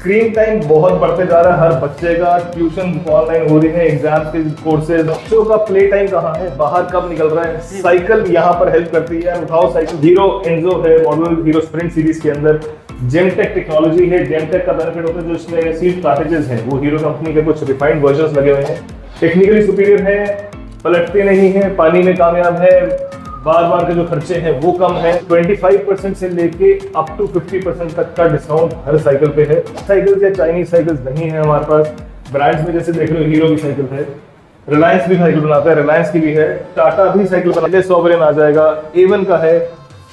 Screen time बहुत बढ़ते जा रहा है हर बच्चे का। ट्यूशन ऑनलाइन हो रही है, एग्जाम्स के कोर्सेज, बच्चों का प्ले टाइम कहाँ है, बाहर कब निकल रहा है। साइकिल यहाँ पर हेल्प करती है। उठाओ साइकिल, हीरो एंजो है मॉडल, हीरो स्प्रिंट सीरीज के अंदर जेमटेक टेक्नोलॉजी है। जेमटेक का बेनिफिट होता है जो इसमें सीट कार्टेजेस हैं वो हीरो कंपनी के कुछ रिफाइंड वर्जन्स लगे हुए हैं, टेक्निकली सुपीरियर है, पलटते नहीं है, पानी में कामयाब है, बार बार के जो खर्चे हैं वो कम है। 25% से लेके अप टू 50% तक का डिस्काउंट हर साइकिल पे है। साइकिल या चाइनीज साइकिल्स नहीं है हमारे पास। ब्रांड्स में जैसे देख रहे हो हीरो की साइकिल है, रिलायंस भी साइकिल बनाता है, रिलायंस की भी है, टाटा भी साइकिल बनाता है, सॉवरेन आ जाएगा, एवन का है,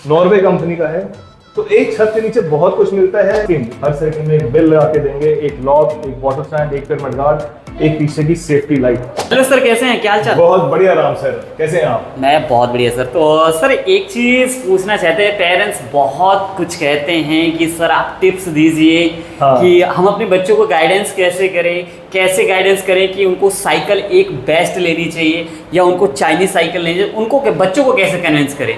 नॉर्वे कंपनी का है। तो एक छत के नीचे बहुत कुछ मिलता है। हर साइकिल में एक बेल लगा के देंगे, एक लॉक, एक वाटर स्टैंड, एक पेर मडगार्ड, एक पीछे की सेफ्टी लाइट। हेलो सर, कैसे हैं, क्या हाल चाल? बहुत बढ़िया राम सर, कैसे हैं आप? मैं बहुत बढ़िया सर। तो सर एक चीज़ पूछना चाहते हैं, पेरेंट्स बहुत कुछ कहते हैं कि सर आप टिप्स दीजिए कि हम अपने बच्चों को गाइडेंस कैसे करें, कैसे गाइडेंस करें कि उनको साइकिल एक बेस्ट लेनी चाहिए या उनको चाइनीज साइकिल लेनी चाहिए, उनको बच्चों को कैसे कन्विंस करें?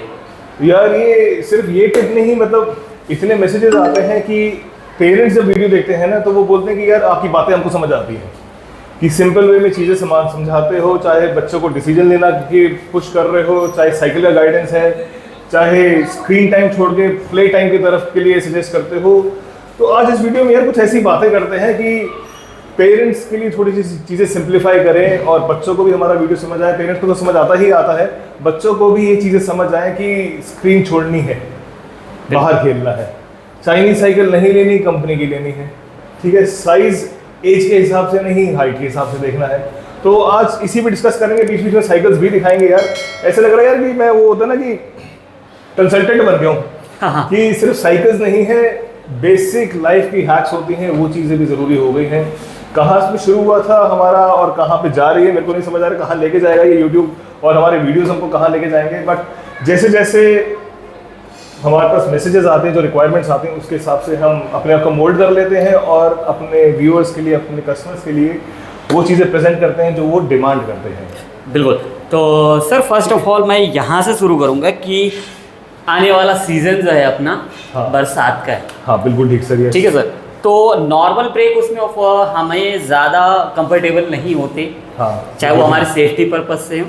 यार ये सिर्फ ये टिप नहीं, मतलब इतने मैसेजेस आते हैं कि पेरेंट्स जब वीडियो देखते हैं ना तो वो बोलते हैं कि यार आपकी बातें हमको समझ आती हैं, कि सिंपल वे में चीज़ें समझाते हो, चाहे बच्चों को डिसीजन लेना की पुश कर रहे हो, चाहे साइकिल का गाइडेंस है, चाहे स्क्रीन टाइम छोड़ के प्ले टाइम की तरफ के लिए सजेस्ट करते हो। तो आज इस वीडियो में यार कुछ ऐसी बातें करते हैं कि पेरेंट्स के लिए थोड़ी सी चीज़ें सिंप्लीफाई करें और बच्चों को भी हमारा वीडियो समझ आए। पेरेंट्स को तो समझ आता ही आता है, बच्चों को भी ये चीज़ें समझ आए कि स्क्रीन छोड़नी है, बाहर खेलना है, चाइनीज साइकिल नहीं लेनी, कंपनी की लेनी है, ठीक है, साइज एज के हिसाब से नहीं, हाइट के हिसाब से देखना है। तो आज इसी पे डिस्कस करेंगे, बीच बीच में साइकिल्स भी दिखाएंगे। यार ऐसा लग रहा है यार कि मैं वो होता ना कि कंसल्टेंट बन गया हूँ कि सिर्फ साइकिल्स नहीं है, बेसिक लाइफ की हैक्स होती हैं, वो चीज़ें भी ज़रूरी हो गई हैं। कहाँ से शुरू हुआ था हमारा और कहाँ पे जा रही है मेरे को नहीं समझ आ रहा, कहाँ लेके जाएगा ये यूट्यूब और हमारे वीडियोस हमको कहाँ लेके जाएंगे। बट जैसे जैसे हमारे पास मैसेजेस आते हैं, जो रिक्वायरमेंट्स आते हैं, उसके हिसाब से हम अपने आप को मोल्ड कर लेते हैं और अपने व्यूअर्स के लिए, अपने कस्टमर्स के लिए वो चीज़ें प्रेजेंट करते हैं जो वो डिमांड करते हैं। बिल्कुल। तो सर फर्स्ट ऑफ ऑल मैं यहाँ से शुरू करूँगा कि आने वाला सीजन जो है अपना बरसात का है। हाँ बिल्कुल ठीक सर, ठीक है सर। तो नॉर्मल ब्रेक उसमें हमें ज़्यादा कंफर्टेबल नहीं होते, चाहे वो हमारे सेफ्टी पर्पज से हो।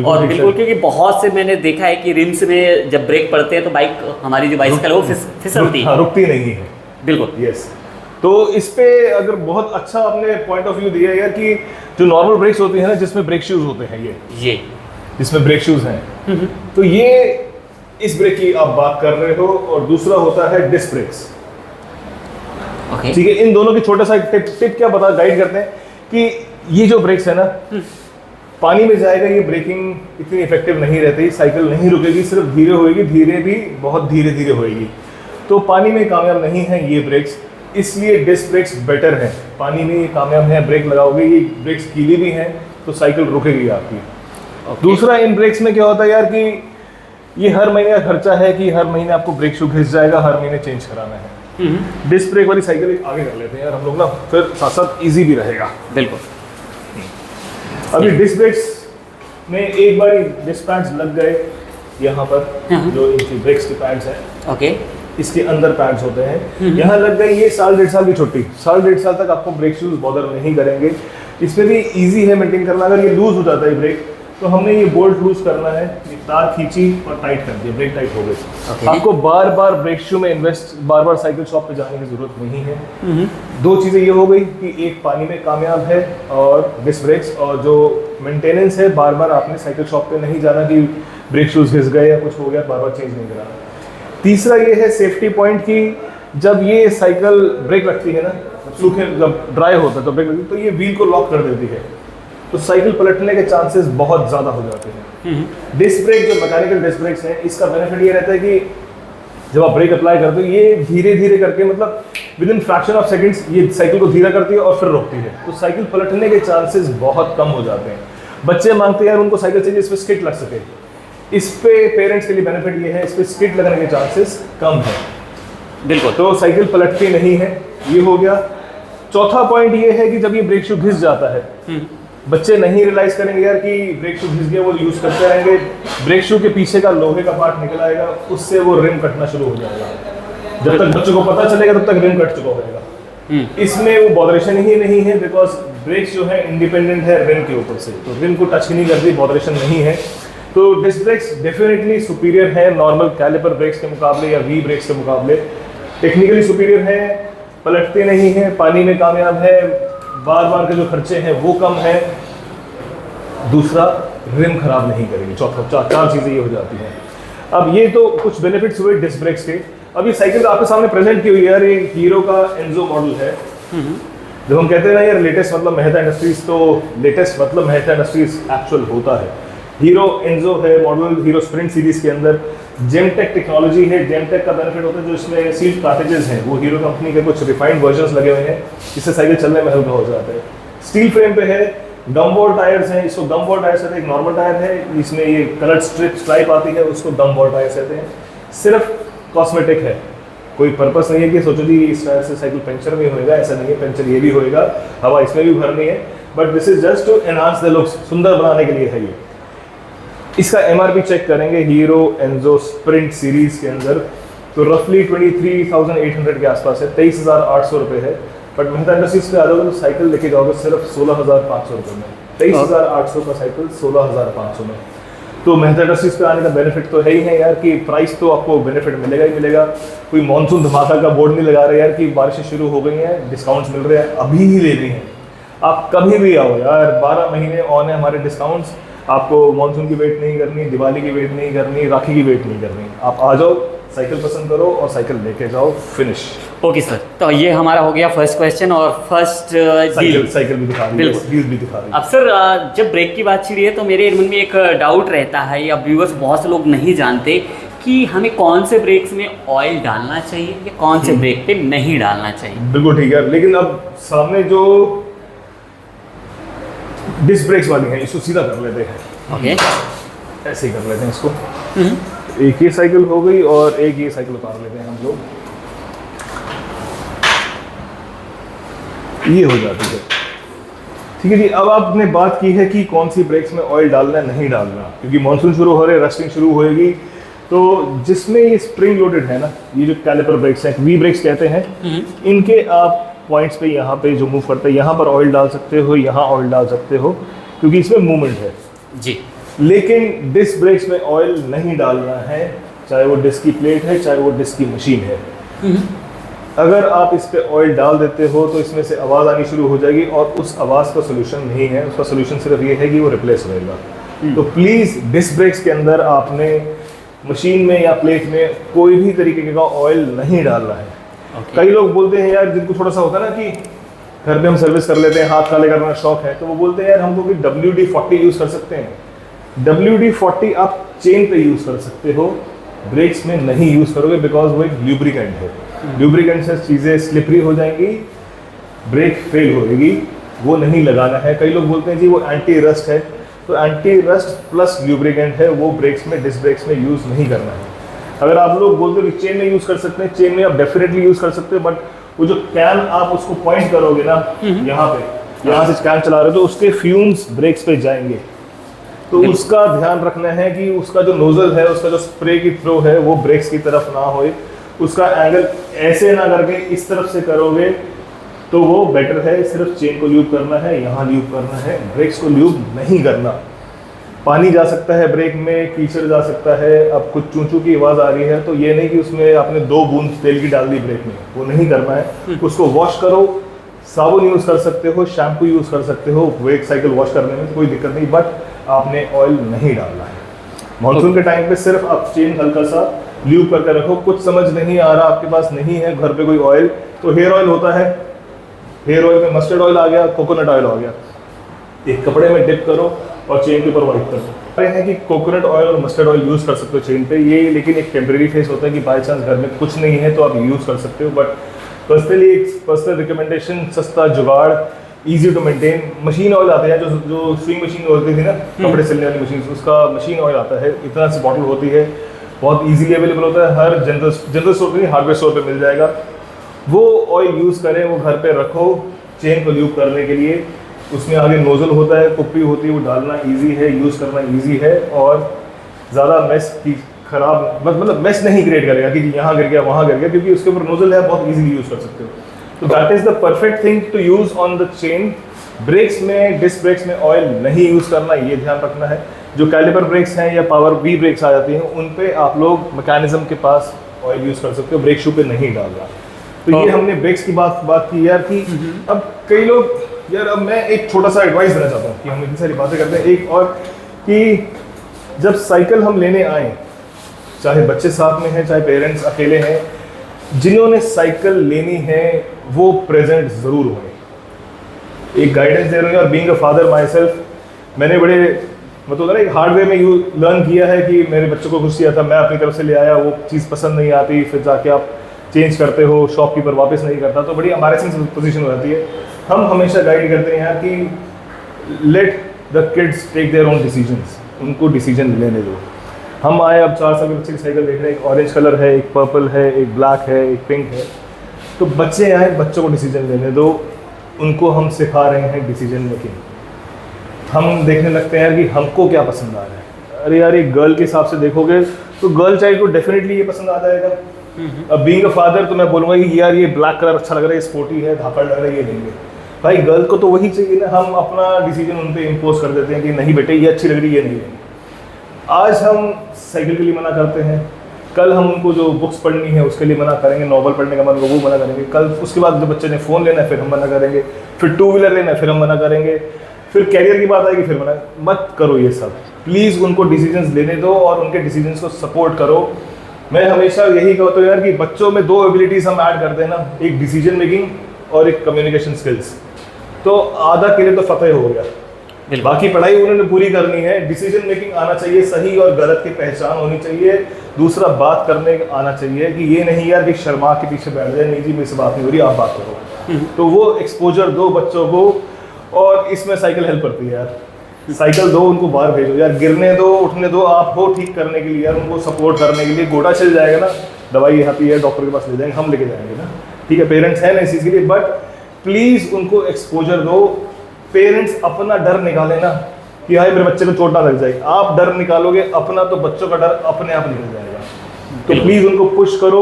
और बिल्कुल, क्योंकि बहुत से मैंने देखा है कि रिम्स में जब ब्रेक पड़ते हैं तो बाइक, हमारी जो बाइसिकल है वो फिसलती है, रुकती नहीं है। बिल्कुल, यस। तो इस पे अगर बहुत अच्छा आपने पॉइंट ऑफ व्यू दिया यार कि जो नॉर्मल ब्रेक्स होती है ना, जिसमें ब्रेक शूज होते हैं, ये जिसमें ब्रेक शूज हैं, तो ये इस ब्रेक की आप बात कर रहे हो। और दूसरा होता है डिस्क ब्रेक्स, ठीक है। इन दोनों की छोटा सा टिप क्या बता गाइड करते हैं कि ये जो ब्रेक्स है ना, पानी में जाएगा ये ब्रेकिंग इतनी इफेक्टिव नहीं रहती, साइकिल नहीं रुकेगी, सिर्फ धीरे होएगी, धीरे भी बहुत धीरे धीरे होएगी। तो पानी में कामयाब नहीं है ये ब्रेक्स, इसलिए डिस्क ब्रेक्स बेटर है। पानी में ये कामयाब है, ब्रेक लगाओगे, ये ब्रेक्स गीली भी हैं तो साइकिल रुकेगी आपकी। दूसरा इन ब्रेक्स में क्या होता है यार कि ये हर महीने का खर्चा है कि हर महीने आपको ब्रेक शू घिस जाएगा, हर महीने चेंज कराना है। डिस्क ब्रेक वाली साइकिल आगे कर लेते हैं यार हम लोग ना, फिर साथ साथ इजी भी रहेगा। बिल्कुल। अभी डिस्क ब्रेक्स में एक बार डिस्क पैड्स लग गए यहाँ पर, जो इनकी ब्रेक्स के पैड्स हैं, ओके, इसके अंदर पैड्स होते हैं, यहाँ लग गए, ये साल डेढ़ साल की छुट्टी, साल डेढ़ साल तक आपको ब्रेक शूज बॉदर नहीं करेंगे। इसमें भी इजी है मेंटेन करना। अगर ये लूज हो जाता है ब्रेक तो हमने ये बोल्ट लूज करना है, ये तार खींची और टाइट कर दिया, ब्रेक टाइट हो गई। आपको बार बार ब्रेक शू में इन्वेस्ट, बार बार साइकिल शॉप पे जाने की जरूरत नहीं है। दो चीज़ें ये हो गई कि एक पानी में कामयाब है और डिस्क ब्रेक्स, और जो मेंटेनेंस है, बार बार आपने साइकिल शॉप पे नहीं जाना कि ब्रेक शूज घिस गए या कुछ हो गया, बार बार चेंज नहीं कराना। तीसरा ये है सेफ्टी पॉइंट की जब ये साइकिल ब्रेक लगती है ना, सूखे जब ड्राई होता है तो ब्रेक लगती है, तो ये व्हील को लॉक कर देती है, तो साइकिल पलटने के चांसेस बहुत ज़्यादा हो जाते हैं। डिस्क ब्रेक, जो मैकेनिकल डिस्क ब्रेक्स हैं, इसका बेनिफिट ये रहता है कि जब आप ब्रेक अप्लाई करते हो, ये धीरे धीरे करके, मतलब with in fraction of seconds ये साइकिल को धीरा करती है और फिर रोकती है, तो साइकिल पलटने के चांसेस बहुत कम हो जाते हैं। बच्चे मांगते हैं यार उनको साइकिल चाहिए इस पर स्किट लग सके, इस पे पेरेंट्स के लिए बेनिफिट ये है, इस पर स्किट लगने के चांसेस कम है। बिल्कुल। तो साइकिल पलटती नहीं है, ये हो गया। चौथा पॉइंट ये है कि जब ये ब्रेक शू घिस जाता है, बच्चे नहीं रियलाइज करेंगे यार कि ब्रेक शू घिस गया, वो यूज करते रहेंगे, ब्रेक शू के पीछे का लोहे का पार्ट निकल आएगा, उससे वो रिम कटना शुरू हो जाएगा। जब तक बच्चों को पता चलेगा तब तक रिम कट चुका होगा। इसमें वो बॉदरेशन ही नहीं है, बिकॉज ब्रेक्स जो है इंडिपेंडेंट है रिम के ऊपर से, तो रिम को टच ही नहीं करती, बॉदरेशन नहीं है। तो डिस्क ब्रेक्स डेफिनेटली सुपीरियर है नॉर्मल कैलिपर ब्रेक्स के मुकाबले या वी ब्रेक्स के मुकाबले, टेक्निकली सुपीरियर है, पलटते नहीं है, पानी में कामयाब है, बार बार के जो खर्चे हैं वो कम है, दूसरा रिम खराब नहीं करेगी, चौथा चार चीज़ें ये हो जाती हैं। अब ये तो कुछ बेनिफिट्स हुए डिस्क ब्रेक्स के। अब ये साइकिल आपके सामने प्रेजेंट की हुई है यार, ये हीरो का एंजो मॉडल है। जब हम कहते हैं ना यार लेटेस्ट मतलब मेहता इंडस्ट्रीज, तो लेटेस्ट मतलब मेहता इंडस्ट्रीज एक्चुअल होता है। हीरो एंजो है मॉडल, हीरो स्प्रिंट सीरीज के अंदर जेमटेक टेक्नोलॉजी है। जेमटेक का बेनिफिट होता है जो इसमें सीट कार्टेजेस हैं वो हीरो कंपनी के कुछ रिफाइंड वर्जन्स लगे हुए हैं, इससे साइकिल चलने में हल्का हो जाता है। स्टील फ्रेम पे है, गम बॉल टायर्स हैं, इसको गम बॉल टायर्स कहते हैं। एक नॉर्मल टायर है, इसमें ये कलर स्ट्राइप आती है, उसको गम बॉल टायर्स कहते हैं। सिर्फ कॉस्मेटिक है, कोई पर्पस नहीं है कि सोचो जी इस टायर से साइकिल पंचर भी होएगा, ऐसा नहीं है। पंचर ये भी होएगा, हवा इसमें भी भरनी है, but this is just to enhance the looks, सुंदर बनाने के लिए है ये। इसका एमआरपी चेक करेंगे हीरो एंजो स्प्रिंट सीरीज के अंदर, तो रफली 23,800 के आसपास है, 23,800 रुपये है। बट मेहता इंडस्ट्रीज पे आ जाओगे तो साइकिल लेके जाओगे सिर्फ 16,500 रुपये में, 23,800 का साइकिल 16,500 में। तो मेहता इंडस्ट्रीज पे आने का बेनिफिट तो है ही है यार कि प्राइस तो आपको बेनिफिट मिलेगा ही मिलेगा। कोई मानसून धमाका का बोर्ड नहीं लगा रहे यार कि बारिशें शुरू हो गई हैं, डिस्काउंट्स मिल रहे हैं, अभी ही ले रही हैं। आप कभी भी आओ यार, 12 महीने ऑन है हमारे डिस्काउंट्स। आपको मानसून की वेट नहीं करनी, दिवाली की वेट नहीं करनी, राखी की वेट नहीं करनी, आप आ जाओ, साइकिल पसंद करो और साइकिल लेके जाओ, फिनिश। ओके सर, तो ये हमारा हो गया फर्स्ट क्वेश्चन और फर्स्ट साइकिल भी दिखा रही है, व्हील भी दिखा रही है। अब सर जब ब्रेक की बात छिड़ी है तो मेरे मन में एक डाउट रहता है, या व्यूअर्स बहुत से लोग नहीं जानते कि हमें कौन से ब्रेक्स में ऑयल डालना चाहिए या कौन से ब्रेक पे नहीं डालना चाहिए। बिल्कुल ठीक है, लेकिन अब सामने जो डिस्क ब्रेक्स वाली है इसको सीधा कर लेते हैं। ओके, ऐसे ही कर लेते हैं इसको। एक ये साइकिल हो गई और एक ये साइकिल उतार लेते हैं हम लोग, ये हो जाती है। ठीक है जी, अब आपने बात की है कि कौन सी ब्रेक्स में ऑयल डालना नहीं डालना, क्योंकि मानसून शुरू हो रहे, रस्टिंग शुरू होएगी। तो जिसमें ये स्प्रिंग लोडेड है ना, ये जो कैलिपर ब्रेक्स हैं, वी ब्रेक्स कहते हैं, इनके आप पॉइंट्स पे यहाँ पे जो मूव करते हैं यहाँ पर ऑयल डाल सकते हो, यहाँ ऑयल डाल सकते हो, क्योंकि इसमें मूवमेंट है जी। लेकिन डिस्क ब्रेक्स में ऑयल नहीं डालना है, चाहे वो डिस्क की प्लेट है चाहे वो डिस्क की मशीन है। अगर आप इस पे ऑयल डाल देते हो तो इसमें से आवाज़ आनी शुरू हो जाएगी, और उस आवाज़ का सोल्यूशन नहीं है, उसका सोल्यूशन सिर्फ ये है कि वो रिप्लेस होएगा। तो प्लीज़ डिस्क ब्रेक्स के अंदर आपने मशीन में या प्लेट में कोई भी तरीके का ऑयल नहीं डालना है। कई लोग बोलते हैं यार, जिनको थोड़ा सा होता है ना कि घर पे हम सर्विस कर लेते हैं, हाथ काले करना शौक है, तो वो बोलते हैं यार हमको कि WD-40 यूज़ कर सकते हैं। WD-40 आप चेन पे यूज़ कर सकते हो, ब्रेक्स में नहीं यूज़ करोगे, बिकॉज वो एक ल्यूब्रिकेंट है। ल्यूब्रिकेंट से चीज़ें स्लिपरी हो जाएंगी, ब्रेक फेल होएगी, वो नहीं लगाना है। कई लोग बोलते हैं जी वो एंटी रस्ट है, तो एंटी रस्ट प्लस ल्यूब्रिकेंट है, वो ब्रेक्स में, डिस्क ब्रेक्स में यूज़ नहीं करना है। अगर आप लोग बोलते हो कि चेन में यूज़ कर सकते हैं, चेन में आप डेफिनेटली यूज़ कर सकते हो, बट वो जो कैन आप उसको पॉइंट करोगे ना यहाँ पे, यहाँ से कैन चला रहे हो तो उसके फ्यूम्स ब्रेक्स पे जाएंगे, तो उसका ध्यान रखना है कि उसका जो नोजल है, उसका जो स्प्रे की थ्रो है वो ब्रेक्स की तरफ ना होए, उसका एंगल ऐसे ना करके इस तरफ से करोगे तो वो बेटर है। सिर्फ चेन को ल्यूब करना है, यहाँ ल्यूब करना है, ब्रेक्स को ल्यूब नहीं करना। पानी जा सकता है ब्रेक में, कीचड़ जा सकता है, अब कुछ चूंचू की आवाज़ आ रही है तो ये नहीं कि उसमें आपने 2 बूंद तेल की डाल दी ब्रेक में, वो नहीं करना है। उसको वॉश करो, साबुन यूज़ कर सकते हो, शैम्पू यूज़ कर सकते हो ब्रेक साइकिल वॉश करने में, कोई दिक्कत नहीं, बट आपने ऑयल नहीं डालना है। मानसून के टाइम पे सिर्फ आप चेन हल्का सा ल्यूब करके रखो। कुछ समझ नहीं आ रहा, आपके पास नहीं है घर पे कोई ऑयल, तो हेयर ऑयल होता है, हेयर ऑयल में मस्टर्ड ऑयल आ गया, कोकोनट ऑयल आ गया, एक कपड़े में डिप करो और चेन के ऊपर वाइप कर दो। कह रहे हैं कि कोकोनट ऑयल और मस्टर्ड ऑयल यूज़ कर सकते हो चेन पे, ये लेकिन एक टेम्परेरी फेस होता है कि बाई चांस घर में कुछ नहीं है तो आप यूज़ कर सकते हो। बट पर्सनली एक पर्सनल रिकमेंडेशन, सस्ता जुगाड़, easy to maintain machine oil आता है, जो स्विंग मशीन होती थी ना कपड़े सिलने वाली मशीन, उसका मशीन ऑयल आता है, इतना सी बॉटल होती है, बहुत ईजीली अवेलेबल होता है, हर जनरल स्टोर पे नहीं हार्डवेयर स्टोर पे मिल जाएगा। वो ऑयल यूज़ करें, वो घर पे रखो चेन को ल्यूब करने के लिए। उसमें आगे नोजल होता है, कुप्पी होती है, वो डालना इजी है, यूज़ करना इजी है, और ज़्यादा मेस की खराब मतलब मेस नहीं क्रिएट करेगा कि यहाँ गिर गया वहाँ गिर गया, क्योंकि उसके ऊपर नोजल है, बहुत इजीली यूज़ कर सकते हो। तो that is the perfect thing to use on the chain. Brakes में, डिस्क ब्रेक्स में ऑयल नहीं यूज करना, ये ध्यान रखना है। जो कैलिपर ब्रेक्स हैं या पावर वी ब्रेक्स आ जाती हैं, उन पे आप लोग मैकेनिज्म के पास ऑयल यूज कर सकते हो, ब्रेक शू पे नहीं डालना। तो ये हमने ब्रेक्स की बात की यार कि अब कई लोग यार, अब मैं एक छोटा सा एडवाइस देना चाहता हूँ कि हम इतनी सारी बातें करते हैं, एक और कि जब साइकिल हम लेने आए, चाहे बच्चे साथ में हैं चाहे पेरेंट्स अकेले हैं, जिन्होंने साइकिल लेनी है वो प्रेजेंट ज़रूर होंगे। एक गाइडेंस दे रहे हैं, और being a father my self, मैंने बड़े मतलब ना एक हार्ड वे में यू लर्न किया है कि मेरे बच्चों को कुछ किया था, मैं अपनी तरफ से ले आया, वो चीज़ पसंद नहीं आती, फिर जाके आप चेंज करते हो, शॉपकीपर वापस नहीं करता, तो बड़ी एम्बैरेसिंग पोजीशन हो जाती है। हम हमेशा गाइड करते हैं यार कि let the kids take their own decisions, उनको डिसीजन लेने दो। हम आए अब 4 साल के बच्चे की साइकिल देख रहे हैं, एक ऑरेंज कलर है, एक पर्पल है, एक ब्लैक है, एक पिंक है, तो बच्चे आए, बच्चों को डिसीजन लेने दो, उनको हम सिखा रहे हैं डिसीजन मेकिंग। हम देखने लगते हैं कि हमको क्या पसंद आ रहा है। अरे यार, एक गर्ल के हिसाब से देखोगे तो गर्ल चाइल्ड को डेफिनेटली ये पसंद आ जाएगा। अब बीइंग अ फादर तो मैं बोलूँगा कि यार ये ब्लैक कलर अच्छा लग रहा है, स्पोर्टी है, धाकड़ लग रहा है, ये लेंगे। भाई गर्ल को तो वही चाहिए ना, हम अपना डिसीजन उन पर इम्पोज कर देते हैं कि नहीं बेटे ये अच्छी लग रही है, ये नहीं लेंगे। आज हम साइकिल के लिए मना करते हैं, कल हम उनको जो बुक्स पढ़नी है उसके लिए मना करेंगे, नॉवल पढ़ने का मन वो मना करेंगे, कल उसके बाद जो बच्चे ने फ़ोन लेना है फिर हम मना करेंगे, फिर 2 व्हीलर लेना है फिर हम मना करेंगे, फिर कैरियर की बात आएगी फिर मना। मत करो ये सब, प्लीज़ उनको डिसीजंस लेने दो और उनके डिसीजंस को सपोर्ट करो। मैं हमेशा यही कहता हूँ यार कि बच्चों में 2 एबिलिटीज़ हम ऐड कर देना, एक डिसीजन मेकिंग और एक कम्युनिकेशन स्किल्स, तो आधा के लिए तो फतेह हो गया। बाकी पढ़ाई उन्होंने पूरी करनी है, डिसीजन मेकिंग आना चाहिए, सही और गलत की पहचान होनी चाहिए, दूसरा बात करने आना चाहिए कि ये नहीं यार कि शर्मा के पीछे बैठ जाए, नहीं जी मेरी से बात नहीं हो रही, आप बात करो। तो वो एक्सपोजर दो बच्चों को, और इसमें साइकिल हेल्प करती है यार। साइकिल दो, उनको बाहर भेजो यार, गिरने दो, उठने दो, आप हो ठीक करने के लिए यार, उनको सपोर्ट करने के लिए। गोड़ा चल जाएगा ना, दवाई यहाँ पे है, डॉक्टर के पास ले जाएंगे, हम लेके जाएंगे ना, ठीक है, पेरेंट्स हैं ना इस चीज़ के लिए, बट प्लीज़ उनको एक्सपोजर दो। पेरेंट्स अपना डर निकाले ना कि हाय मेरे बच्चे को चोट ना लग जाएगी, आप डर निकालोगे अपना तो बच्चों का डर अपने आप निकल जाएगा। तो प्लीज़ उनको पुश करो।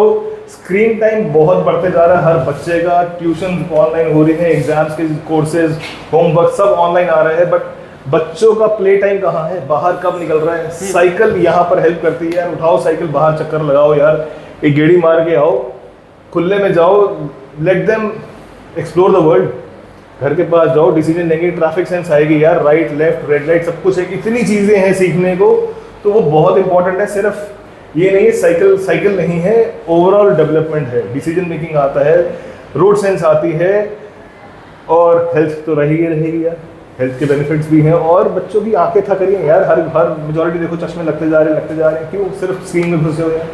स्क्रीन टाइम बहुत बढ़ते जा रहा है हर बच्चे का, ट्यूशन ऑनलाइन हो रही है, एग्जाम्स के कोर्सेज, होमवर्क सब ऑनलाइन आ रहे हैं, बट बच्चों का प्ले टाइम कहाँ है, बाहर कब निकल रहा है। साइकिल यहाँ पर हेल्प करती है यार, उठाओ साइकिल, बाहर चक्कर लगाओ यार, एक गेड़ी मार के आओ, खुले में जाओ, let them explore the world. घर के पास जाओ, डिसीजन लेंगे, ट्रैफिक सेंस आएगी यार, राइट लेफ्ट रेड लाइट सब कुछ है, इतनी चीज़ें हैं सीखने को, तो वो बहुत इंपॉर्टेंट है। सिर्फ ये नहीं है साइकिल नहीं है, ओवरऑल डेवलपमेंट है, डिसीजन मेकिंग आता है, रोड सेंस आती है, और हेल्थ तो रहेगी यार, हेल्थ के बेनिफिट्स भी हैं, और बच्चों की आंखें थक रही हैं यार, हर मेजॉरिटी देखो चश्मे लगते जा रहे हैं, क्यों सिर्फ स्क्रीन में घुसे हुए हैं।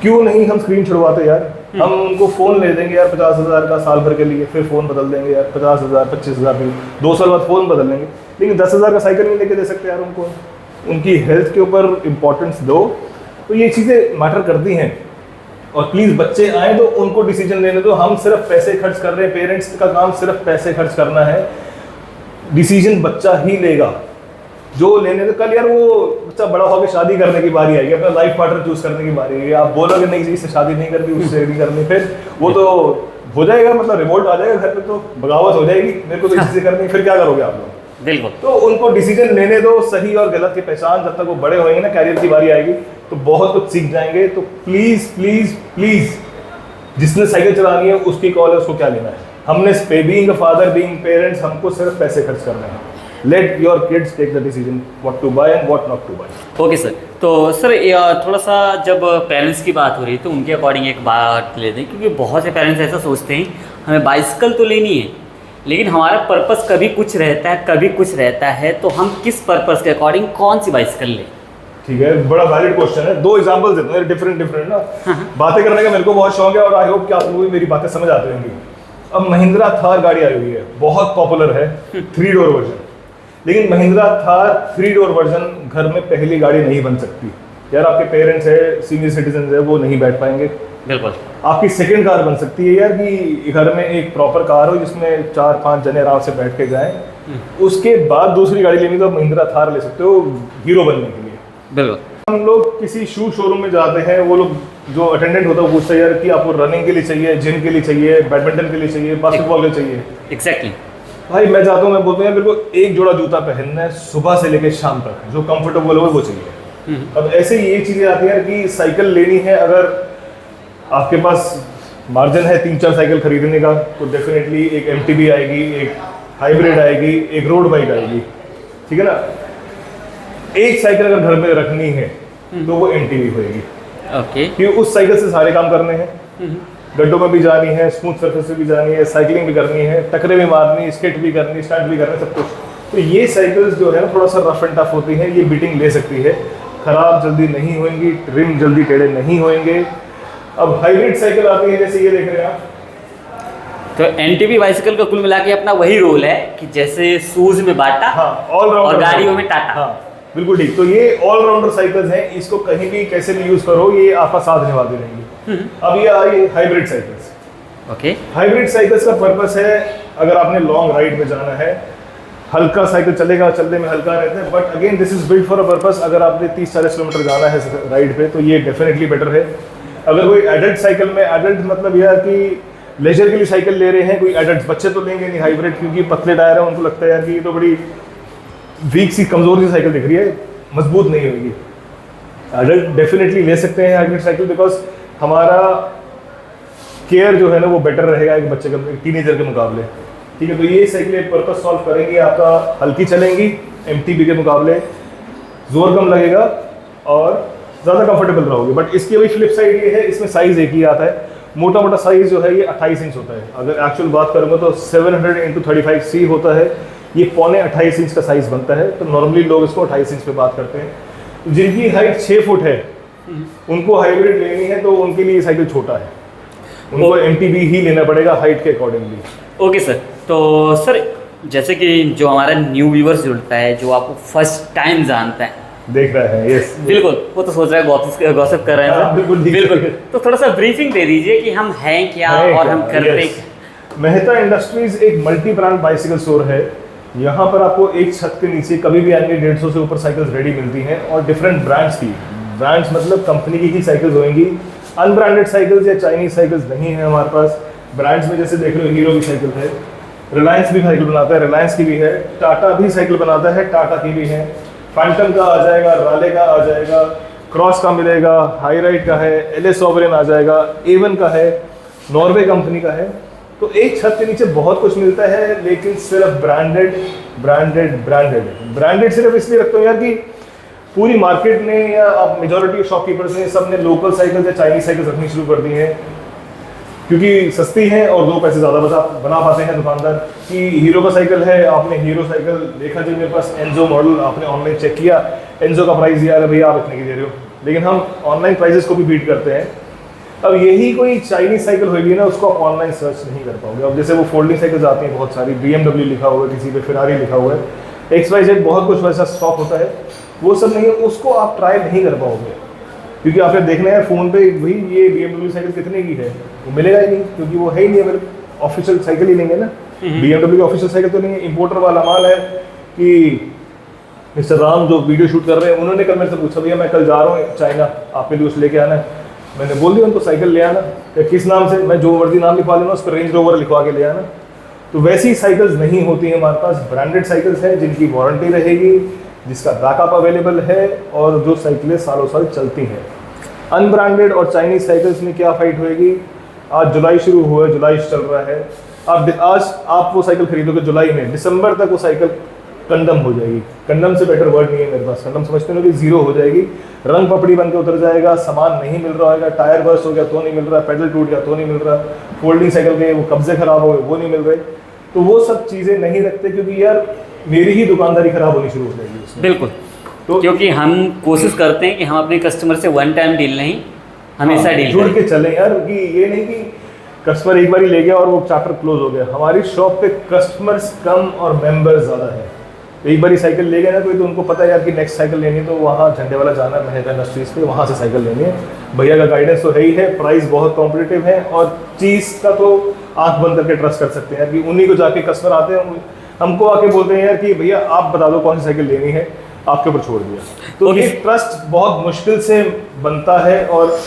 क्यों नहीं हम स्क्रीन छुड़वाते यार, हम उनको फ़ोन ले देंगे यार 50,000 का साल भर के लिए, फिर फ़ोन बदल देंगे यार 50,000 25,000 में, 2 साल बाद फ़ोन बदल लेंगे, लेकिन 10,000 का साइकिल नहीं लेके दे सकते यार उनको। उनकी हेल्थ के ऊपर इम्पोर्टेंस दो। तो ये चीज़ें मैटर करती हैं, और प्लीज़ बच्चे आए तो उनको डिसीजन लेने दो। हम सिर्फ पैसे खर्च कर रहे हैं, पेरेंट्स का काम सिर्फ पैसे खर्च करना है, डिसीजन बच्चा ही लेगा जो लेने दो। कल यार वो बच्चा बड़ा होकर शादी करने की बारी आएगी, अपना लाइफ पार्टनर चूज करने की बारी आएगी, आप बोलोगे नहीं इससे शादी नहीं करनी, उससे नहीं करनी, फिर वो तो हो जाएगा, मतलब रिवोल्ट आ जाएगा घर पे, तो बगावत हो जाएगी, मेरे को तो चीज़ें करनी, फिर क्या करोगे आप लोग। बिल्कुल। तो उनको डिसीजन लेने दो, सही और गलत की पहचान, जब तक वो बड़े होंगे ना, कैरियर की बारी आएगी तो बहुत कुछ सीख जाएंगे। तो प्लीज़ प्लीज़ प्लीज़, जिसने साइकिल चलानी है उसकी कॉल है, उसको क्या लेना है। हमने being a father, being parents, हमको सिर्फ पैसे खर्च करने हैं। Let your kids take the decision what to buy and what not to buy. Okay sir, तो सर थोड़ा सा जब पेरेंट्स की बात हो रही है तो उनके अकॉर्डिंग एक बात ले दें, क्योंकि बहुत से पेरेंट्स ऐसा सोचते हैं हमें बाइसिकल तो लेनी है, लेकिन हमारा पर्पस कभी कुछ रहता है कभी कुछ रहता है, तो हम किस पर्पस के अकॉर्डिंग कौन सी बाइसिकल लें। ठीक है, बड़ा वैलिड क्वेश्चन है। 2 एग्जांपल्स देता हूं डिफरेंट ना। बातें करने का मेरे को बहुत शौक है, और आई होप कि आप लोगों को मेरी बातें समझ आती होंगी। अब महिंद्रा थार गाड़ी आई हुई है, बहुत पॉपुलर है, 3 डोर वर्जन, लेकिन महिंद्रा थार 3 डोर वर्जन घर में पहली गाड़ी नहीं बन सकती यार। आपके पेरेंट्स है, सीनियर सिटीजन है, वो नहीं बैठ पाएंगे। बिल्कुल। आपकी सेकंड कार बन सकती है यार, कि घर में एक प्रॉपर कार हो जिसमें 4-5 जने आराम से बैठ के जाएं। उसके बाद दूसरी गाड़ी लेनी तो आप महिंद्रा थार ले सकते हो हीरो बनने के लिए। बिल्कुल। हम लोग किसी शू शोरूम में जाते हैं, वो लोग जो अटेंडेंट होता है वो पूछता है यार कि आपको रनिंग के लिए चाहिए, जिम के लिए चाहिए, बैडमिंटन के लिए चाहिए, बास्केटबॉल के लिए चाहिए। एग्जैक्टली। भाई मैं जाता हूँ, मैं बोलता हूँ यार मेरे को एक जोड़ा जूता पहनना है सुबह से लेकर शाम तक, जो कंफर्टेबल हो वो चाहिए। अब ऐसे ही ये चीज़ें आती हैं कि साइकिल लेनी है, अगर आपके पास मार्जिन है 3-4 साइकिल खरीदने का, तो डेफिनेटली एक MTB आएगी, एक हाइब्रिड आएगी, एक रोड बाइक आएगी, ठीक है ना। एक साइकिल अगर घर में रखनी है तो वो MTB होएगी, ओके। क्योंकि उस साइकिल से सारे काम करने हैं, गड्ढों में भी जानी है, स्मूथ सरफेस पे भी जानी है, साइकिलिंग भी करनी है, टकरे भी मारनी, स्किट भी करनी, स्टंट भी करना, सब कुछ। तो ये साइकिल्स जो है ना थोड़ा सा रफ एंड टफ होती हैं, ये बीटिंग ले सकती है, खराब जल्दी नहीं होंगी, रिम जल्दी टेढ़े नहीं होंगे। अब हाइब्रिड साइकिल आती है, जैसे ये देख रहे हैं आप, तो NTB बाइसिकल का कुल मिला के अपना वही रोल है कि जैसे शूज में बाटा, हाँ, ऑलराउंडर, और गाड़ियों में टाटा। हाँ बिल्कुल ठीक। तो ये ऑलराउंडर साइकिल्स हैं, इसको कहीं भी कैसे भी यूज करो, ये आपका साथ निभाती रहेंगी। अब ये आ रही hybrid cycles. Okay. Hybrid cycles का पर्पस है, अगर आपने लॉन्ग राइड में जाना है, हल्का साइकिल चलेगा, चलने में हल्का रहता है, but again this is build for a purpose. अगर आपने 30-40 किलोमीटर जाना है राइड पे, तो ये डेफिनेटली बेटर है। अगर कोई एडल्ट साइकिल में, एडल्ट मतलब यह कि लेजर के लिए साइकिल ले रहे हैं, कोई एडल्ट बच्चे तो लेंगे नहीं हाइब्रिड, क्योंकि पतले टायर है, उनको लगता है यार कि ये तो बड़ी वीक सी, कमजोर सी साइकिल दिख रही है, मजबूत नहीं होगी। एडल्ट डेफिनेटली ले सकते हैं हाइब्रिड साइकिल, बिकॉज हमारा केयर जो है ना वो बेटर रहेगा एक बच्चे का, टीनेजर के मुकाबले, ठीक है। तो ये साइकिलें पर्पस सॉल्व करेंगी, आपका हल्की चलेंगी, MTB के मुकाबले जोर कम लगेगा और ज़्यादा कंफर्टेबल रहोगे। बट इसकी अभी फ्लिप साइड ये है, इसमें साइज़ एक ही आता है, मोटा मोटा साइज़ जो है ये 28 इंच होता है। अगर एक्चुअल बात करूँगा तो 700x35C होता है, ये 0.25 इंच का साइज़ बनता है। तो नॉर्मली लोग इसको 28 इंच पे बात करते हैं। तो जिनकी हाइट 6 फुट है, उनको हाइब्रिड लेनी है, तो उनके लिए ये साइकिल छोटा है, उनको MTB ही लेना पड़ेगा हाइट के अकॉर्डिंगली। Okay sir. तो सर जैसे कि जो हमारा न्यू व्यूअर्स जुड़ता है, जो आपको फर्स्ट टाइम जानता है, देख रहा है, यस बिल्कुल, वो तो सोच रहा है गॉसिप कर रहे हैं सर। बिल्कुल। तो थोड़ा सा ब्रीफिंग दे दीजिए कि हम हैं क्या और हम करते क्या। मेहता इंडस्ट्रीज एक मल्टी ब्रांड बाइसिकल स्टोर है। यहाँ पर आपको एक छत के नीचे कभी भी आएंगे 150 से ऊपर साइकिल्स रेडी मिलती हैं, और डिफरेंट ब्रांड्स की। ब्रांड्स मतलब कंपनी की ही साइकिल्स होंगी, अनब्रांडेड साइकिल्स या चाइनीज साइकिल्स नहीं है हमारे पास। ब्रांड्स में जैसे देख रहे हो, हीरो की साइकिल है, रिलायंस भी साइकिल बनाता है, रिलायंस की भी है, टाटा भी साइकिल बनाता है, टाटा की भी है, फैंटम का आ जाएगा, राले का आ जाएगा, क्रॉस का मिलेगा, हाई राइड का है, LA सॉवरेन आ जाएगा, A1 का है, नॉर्वे कंपनी का है। तो एक छत के नीचे बहुत कुछ मिलता है, लेकिन सिर्फ ब्रांडेड ब्रांडेड ब्रांडेड ब्रांडेड सिर्फ इसलिए रखता हूँ यार कि पूरी मार्केट ने या अब मेजॉरिटी शॉपकीपर्स ने सब ने लोकल साइकिल या चाइनीज साइकिल रखनी शुरू कर दी हैं, क्योंकि सस्ती हैं और 2 पैसे ज़्यादा बना पाते हैं दुकानदार। कि हीरो का साइकिल है, आपने हीरो साइकिल देखा, जो मेरे पास एनजो मॉडल आपने ऑनलाइन चेक किया, एनजो का प्राइस यार भैया आप इतने की दे रहे हो, लेकिन हम ऑनलाइन प्राइजेस को भी बीट करते हैं। अब यही कोई चाइनीज साइकिल होगी ना, उसको आप ऑनलाइन सर्च नहीं कर पाओगे। अब जैसे वो फोल्डिंग साइकिल्स आती हैं बहुत सारी, BMW लिखा हुआ है, किसी पे फेरारी लिखा हुआ है, XYZ बहुत कुछ वैसा स्टॉक होता है, वो सब नहीं है, उसको आप ट्राई नहीं कर पाओगे, क्योंकि आपने देखना है फ़ोन पे भाई ये BMW साइकिल कितने की है, वो मिलेगा ही नहीं, क्योंकि वो है ही नहीं। अगर ऑफिशियल साइकिल ही नहीं है ना, BMW की ऑफिशियल साइकिल तो नहीं है, इंपोर्टर वाला माल है। कि मिस्टर राम जो वीडियो शूट कर रहे हैं, उन्होंने कल मेरे से पूछा भैया मैं कल जा रहा हूँ चाइना, आप मेरे लिए कुछ लेके आना है। मैंने बोल दिया उनको साइकिल ले आना, या किस नाम से, मैं जो मर्जी नाम लिखवा लेना, उस पर रेंज रोवर लिखवा के ले आना। तो वैसी साइकिल्स नहीं होती हैं हमारे पास, ब्रांडेड साइकिल्स हैं जिनकी वारंटी रहेगी, जिसका बैकअप अवेलेबल है, और जो साइकिलें सालों साल चलती हैं। अनब्रांडेड और चाइनीज साइकिल्स में क्या फाइट होएगी? आज जुलाई शुरू हुआ है, जुलाई चल रहा है, आज आप वो साइकिल खरीदोगे जुलाई में, दिसंबर तक वो साइकिल कंडम हो जाएगी। कंडम से बेटर वर्ड नहीं है मेरे पास, कंडम समझते हो कि जीरो हो जाएगी, रंग पपड़ी बन के उतर जाएगा, सामान नहीं मिल रहा होगा, टायर बर्स्ट हो गया तो नहीं मिल रहा, पेडल टूट गया तो नहीं मिल रहा, फोल्डिंग साइकिल के वो कब्जे खराब हो गए वो नहीं मिल रहे। तो वो सब चीज़ें नहीं रखते, क्योंकि यार मेरी ही दुकानदारी खराब होनी शुरू हो जाएगी उसमें। बिल्कुल, तो क्योंकि हम कोशिश करते हैं कि हम अपने कस्टमर से वन टाइम डील नहीं, हमेशा डील जुड़ के चलें यार, कि ये नहीं कि कस्टमर एक बार ही ले गया और वो चैप्टर क्लोज हो गया। हमारी शॉप पे कस्टमर्स कम और मेंबर्स ज़्यादा है। एक बार ही साइकिल ले गया ना कोई, तो उनको पता है यार कि नेक्स्ट साइकिल लेनी है तो वहाँ झंडे वाला जाना है, मेहता इंडस्ट्रीज पे, वहाँ से साइकिल लेनी है। भैया का गाइडेंस तो है ही है, प्राइस बहुत कॉम्पिटिटिव है, और चीज़ का तो आंख बंद करके ट्रस्ट कर सकते हैं कि उन्हीं को जाके कस्टमर आते हैं, हमको आके बोलते हैं यार कि भैया आप बता दो कौन सी साइकिल लेनी है, आपके ऊपर छोड़ दिया। तो Okay. ये ट्रस्ट बहुत मुश्किल से बनता है और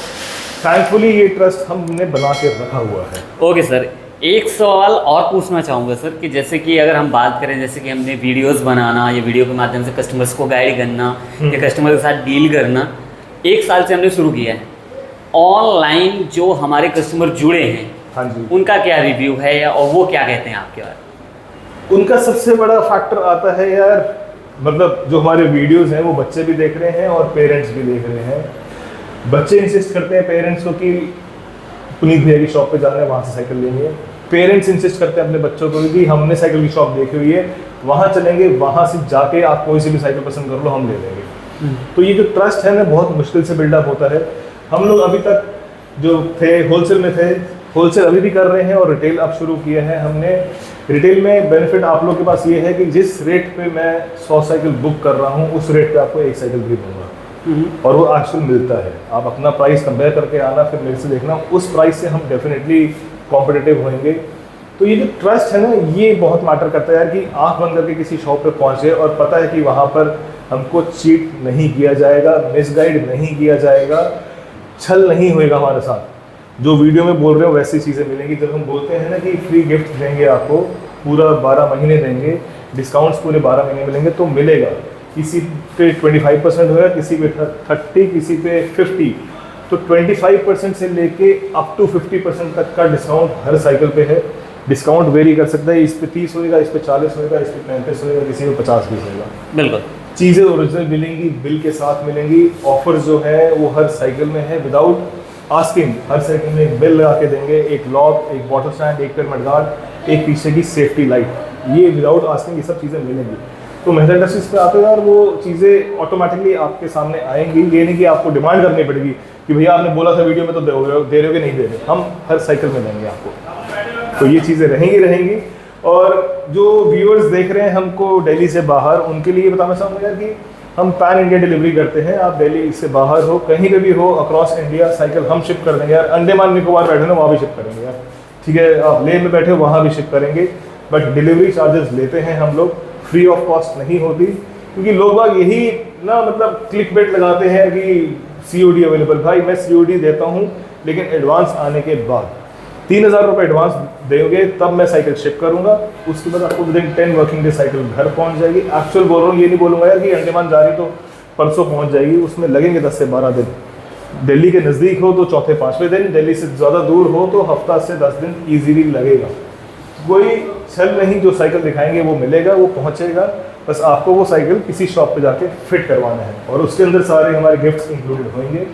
थैंकफुली ये ट्रस्ट हमने बना के रखा हुआ है। ओके सर, एक सवाल और पूछना चाहूँगा सर कि जैसे कि अगर हम बात करें जैसे कि हमने वीडियोस बनाना या वीडियो के माध्यम से कस्टमर्स को गाइड करना या कस्टमर के साथ डील करना 1 साल से हमने शुरू किया है। ऑनलाइन जो हमारे कस्टमर जुड़े हैं हाँ जी, उनका क्या रिव्यू है और वो क्या कहते हैं आपके बारे में? उनका सबसे बड़ा फैक्टर आता है यार, मतलब जो हमारे वीडियोस हैं वो बच्चे भी देख रहे हैं और पेरेंट्स भी देख रहे हैं। बच्चे इंसिस्ट करते हैं पेरेंट्स को कि पुनीत भैया की शॉप पे जाना है, वहाँ से साइकिल लेनी है। पेरेंट्स इंसिस्ट करते हैं अपने बच्चों को कि हमने साइकिल की शॉप देखी हुई है, वहाँ चलेंगे, वहाँ से जाके आप कोई सी भी साइकिल पसंद कर लो, हम ले लेंगे। तो ये जो ट्रस्ट है ना बहुत मुश्किल से बिल्डअप होता है। हम लोग अभी तक जो थे होलसेल में थे, होलसेल अभी भी कर रहे हैं और रिटेल अब शुरू किया है हमने। रिटेल में बेनिफिट आप लोग के पास ये है कि जिस रेट पे मैं 100 साइकिल बुक कर रहा हूँ उस रेट पे आपको एक साइकिल भी दूंगा और वो एक्चुअल मिलता है। आप अपना प्राइस कंपेयर करके आना, फिर मेरे से देखना, उस प्राइस से हम डेफिनेटली कॉम्पिटिटिव होंगे। तो ये जो ट्रस्ट है ना ये बहुत मैटर करता है यार, कि आँख बंद करके किसी शॉप पे पहुँचे और पता है कि वहाँ पर हमको चीट नहीं किया जाएगा, मिसगाइड नहीं किया जाएगा, छल नहीं होएगा हमारे साथ। जो वीडियो में बोल रहे हो वैसी चीज़ें मिलेंगी। जब हम बोलते हैं ना कि फ्री गिफ्ट देंगे आपको, पूरा 12 महीने देंगे, डिस्काउंट्स पूरे 12 महीने मिलेंगे, तो मिलेगा। किसी पे 25% होगा, किसी पे 30, किसी पे 50। तो 25% से लेके अप टू 50% तक का डिस्काउंट हर साइकिल पे है। डिस्काउंट वेरी कर सकता है, इस पे 30 होएगा, इस पे 40 होएगा, इस पे 35 होएगा, किसी पे 50 भी होएगा। बिल्कुल, चीज़ें ओरिजिनल मिलेंगी, बिल के साथ मिलेंगी। ऑफर जो है वो हर साइकिल में है विदाउट आस्किंग। हर साइकिल में एक बिल लगा के देंगे, एक लॉक, एक बॉटल स्टैंड, एक पेयर मडगार्ड, एक पीछे की सेफ्टी लाइट, ये विदाउट आस्किंग ये सब चीज़ें मिलेंगी। तो मेहता इंडस्ट्रीज पे आते हो यार, वो चीज़ें ऑटोमेटिकली आपके सामने आएंगी। ये नहीं कि आपको डिमांड करनी पड़ेगी कि भैया आपने बोला था वीडियो में तो दे रहे हो कि नहीं दे रहे, हम हर साइकिल में देंगे आपको। तो ये चीज़ें रहेंगी। और जो व्यूअर्स देख रहे हैं हमको दिल्ली से बाहर, उनके लिए बताना चाहूँगा यार कि हम पैन इंडिया डिलीवरी करते हैं। आप दिल्ली से बाहर हो, कहीं पे भी हो, अक्रॉस इंडिया साइकिल हम शिप कर देंगे यार। अंडमान निकोबार बैठे ना, वहाँ भी शिप करेंगे यार, ठीक है। आप लेह में बैठे हो, वहाँ भी शिप करेंगे। बट डिलीवरी चार्जेस लेते हैं हम लोग, फ्री ऑफ कॉस्ट नहीं होती। क्योंकि लोग बाग यही ना मतलब क्लिक बेट लगाते हैं कि COD अवेलेबल। भाई मैं COD देता हूँ, लेकिन एडवांस आने के बाद 3000 रुपये एडवांस देंगे तब मैं साइकिल शिप करूंगा। उसके बाद आपको विदिन 10 वर्किंग डे साइकिल घर पहुंच जाएगी। एक्चुअल बोल रहा हूँ, ये नहीं बोलूँगा यार कि अंडमान जा रही तो परसों पहुंच जाएगी, उसमें लगेंगे 10 से 12 दिन। दिल्ली के नज़दीक हो तो चौथे 5वें दिन, दिल्ली से ज़्यादा दूर हो तो हफ्ता से 10 दिन ईजीली लगेगा। कोई छल नहीं, जो साइकिल दिखाएंगे वो मिलेगा, वो पहुँचेगा। बस आपको वो साइकिल किसी शॉप पर जाके फिट करवाना है और उसके अंदर सारे हमारे गिफ्ट्स इंक्लूडेड होंगे,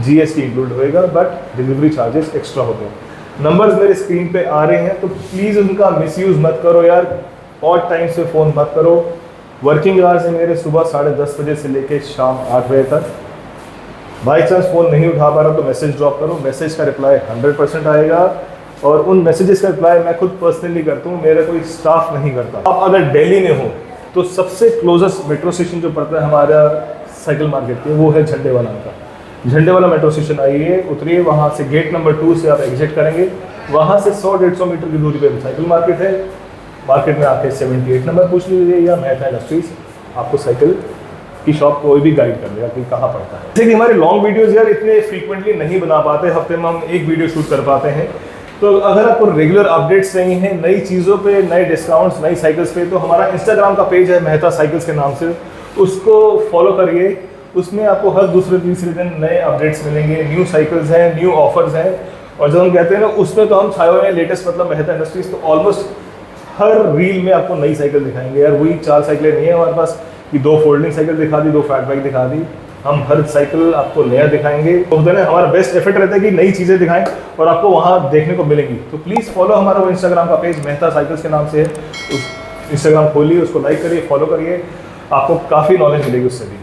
GST इंक्लूड होएगा, बट डिलीवरी चार्जेस एक्स्ट्रा होते हैं। नंबर्स मेरे स्क्रीन पे आ रहे हैं, तो प्लीज़ उनका मिसयूज़ मत करो यार। और टाइम से फ़ोन मत करो। वर्किंग आवर्स है मेरे सुबह 10:30 बजे से लेके शाम 8 बजे तक। बाई चांस फ़ोन नहीं उठा पा रहा तो मैसेज ड्रॉप करो, मैसेज का रिप्लाई 100% आएगा। और उन मैसेजेस का रिप्लाई मैं खुद पर्सनली करता हूँ, मेरा कोई स्टाफ नहीं करता। आप अगर दिल्ली में हो तो सबसे क्लोजेस्ट मेट्रो स्टेशन जो पड़ता है हमारा साइकिल मार्केट के, वो है झंडेवाला का। झंडेवाला मेट्रो स्टेशन आइए, उतरिए, वहाँ से गेट नंबर 2 से आप एग्जिट करेंगे। वहाँ से 100-150 मीटर की दूरी पे साइकिल मार्केट है। मार्केट में आके 78 नंबर पूछ लीजिए या मेहता इंडस्ट्रीज, आपको साइकिल की शॉप कोई भी गाइड कर देगा कि कहाँ पड़ता है। जैसे कि हमारे लॉन्ग वीडियोज़ यार इतने फ्रीक्वेंटली नहीं बना पाते, हफ्ते में हम एक वीडियो शूट कर पाते हैं। तो अगर आपको रेगुलर अपडेट्स चाहिए हैं नई चीज़ों पे, नए डिस्काउंट्स, नई साइकिल्स पे, तो हमारा इंस्टाग्राम का पेज है मेहता साइकिल्स के नाम से, उसको फॉलो करिए। उसमें आपको हर दूसरे तीसरे दिन नए अपडेट्स मिलेंगे, न्यू साइकिल्स हैं, न्यू ऑफर्स हैं। और जब हम कहते हैं ना उसमें तो हम छाए हुए हैं लेटेस्ट, मतलब मेहता इंडस्ट्रीज, तो ऑलमोस्ट हर रील में आपको नई साइकिल दिखाएंगे यार। वही 4 साइकिलें नहीं है हमारे पास कि 2 फोल्डिंग साइकिल दिखा दी, 2 फैट बाइक दिखा दी। हम हर साइकिल आपको नया दिखाएंगे। तो होता है ना, हमारा बेस्ट एफर्ट रहता है कि नई चीज़ें दिखाएं और आपको वहाँ देखने को मिलेंगी। तो प्लीज़ फॉलो हमारा वो इंस्टाग्राम का पेज मेहता साइकिल्स के नाम से है। उस इंस्टाग्राम खोलिए, उसको लाइक करिए, फॉलो करिए, आपको काफ़ी नॉलेज मिलेगी उससे भी।